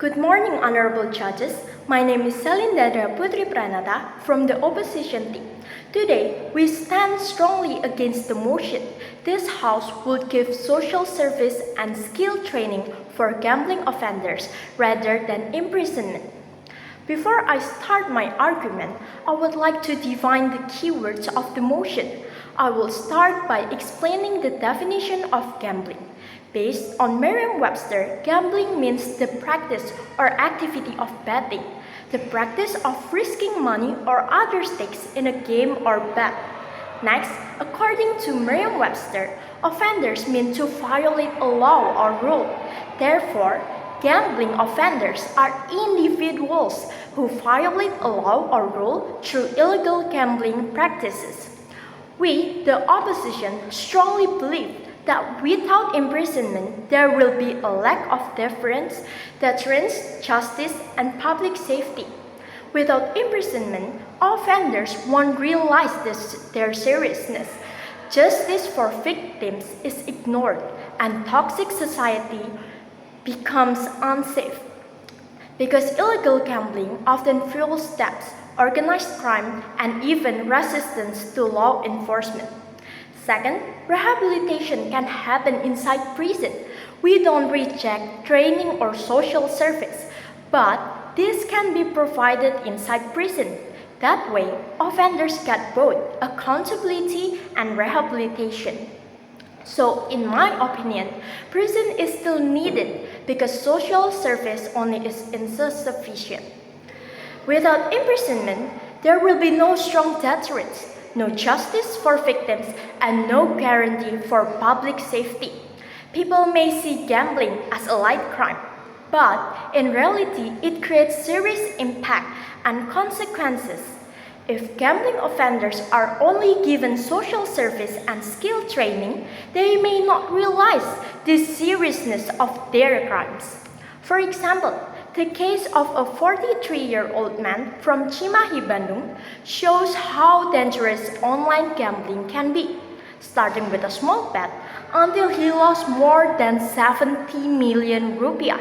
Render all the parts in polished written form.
Good morning, honorable judges. My name is Cellynn Deandra Putri Pranata from the opposition team. Today, we stand strongly against the motion this House would give social service and skill training for gambling offenders rather than imprisonment. Before I start my argument, I would like to define the keywords of the motion. I will start by explaining the definition of gambling. Based on Merriam-Webster, gambling means the practice or activity of betting, the practice of risking money or other stakes in a game or bet. Next, according to Merriam-Webster, offenders mean to violate a law or rule. Therefore, gambling offenders are individuals who violate a law or rule through illegal gambling practices. We, the opposition, strongly believe that without imprisonment, there will be a lack of deterrence, justice, and public safety. Without imprisonment, offenders won't realize their seriousness. Justice for victims is ignored, and toxic society becomes unsafe. Because illegal gambling often fuels debts, organized crime, and even resistance to law enforcement. Second, rehabilitation can happen inside prison. We don't reject training or social service, but this can be provided inside prison. That way, offenders get both accountability and rehabilitation. So, in my opinion, prison is still needed because social service only is insufficient. Without imprisonment, there will be no strong deterrence, no justice for victims, and no guarantee for public safety. People may see gambling as a light crime, but in reality, it creates serious impact and consequences. If gambling offenders are only given social service and skill training, they may not realize the seriousness of their crimes. For example, the case of a 43-year-old man from Cimahi, Bandung shows how dangerous online gambling can be, starting with a small bet until he lost more than 70 million rupiah.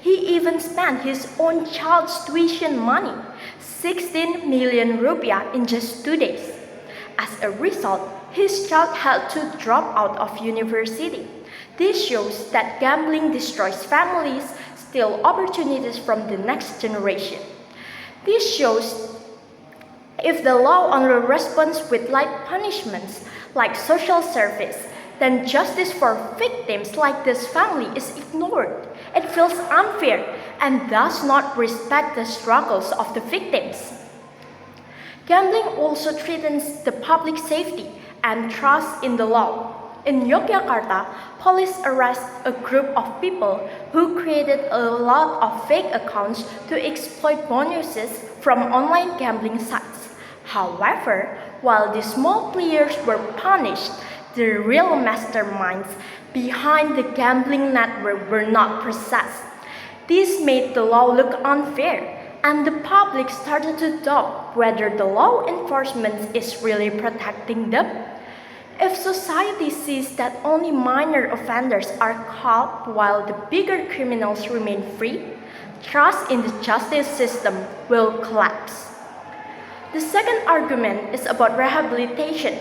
He even spent his own child's tuition money, 16 million rupiah in just 2 days. As a result, his child had to drop out of university. This shows that gambling destroys families, steals opportunities from the next generation. This shows if the law only responds with light punishments like social service, then justice for victims like this family is ignored. It feels unfair and does not respect the struggles of the victims. Gambling also threatens the public safety and trust in the law. In Yogyakarta, police arrested a group of people who created a lot of fake accounts to exploit bonuses from online gambling sites. However, while the small players were punished, the real masterminds behind the gambling network were not processed. This made the law look unfair, and the public started to doubt whether the law enforcement is really protecting them. If society sees that only minor offenders are caught while the bigger criminals remain free, trust in the justice system will collapse. The second argument is about rehabilitation.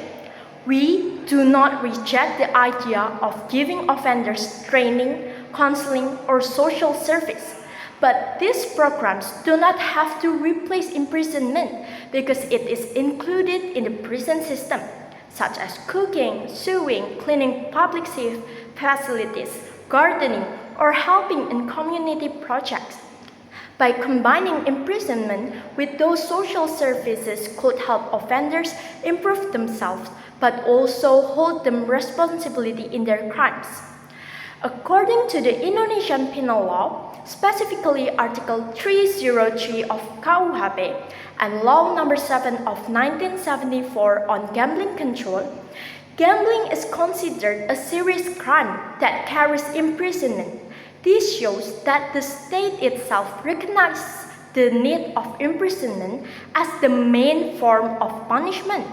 We do not reject the idea of giving offenders training, counseling, or social service, but these programs do not have to replace imprisonment because it is included in the prison system, such as cooking, sewing, cleaning public safe facilities, gardening, or helping in community projects. By combining imprisonment with those social services could help offenders improve themselves, but also hold them responsibility in their crimes. According to the Indonesian penal law, specifically Article 303 of KUHP and Law No. 7 of 1974 on gambling control, gambling is considered a serious crime that carries imprisonment. This shows that the state itself recognizes the need of imprisonment as the main form of punishment.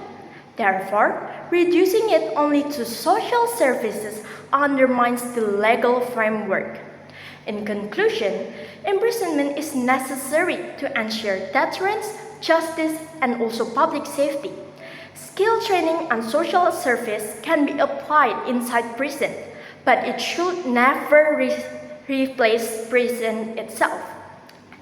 Therefore, reducing it only to social services undermines the legal framework. In conclusion, imprisonment is necessary to ensure deterrence, justice, and also public safety. Skill training and social service can be applied inside prison, but it should never replace prison itself.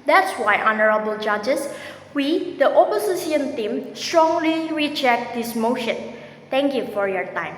That's why, honorable judges, we, the opposition team, strongly reject this motion. Thank you for your time.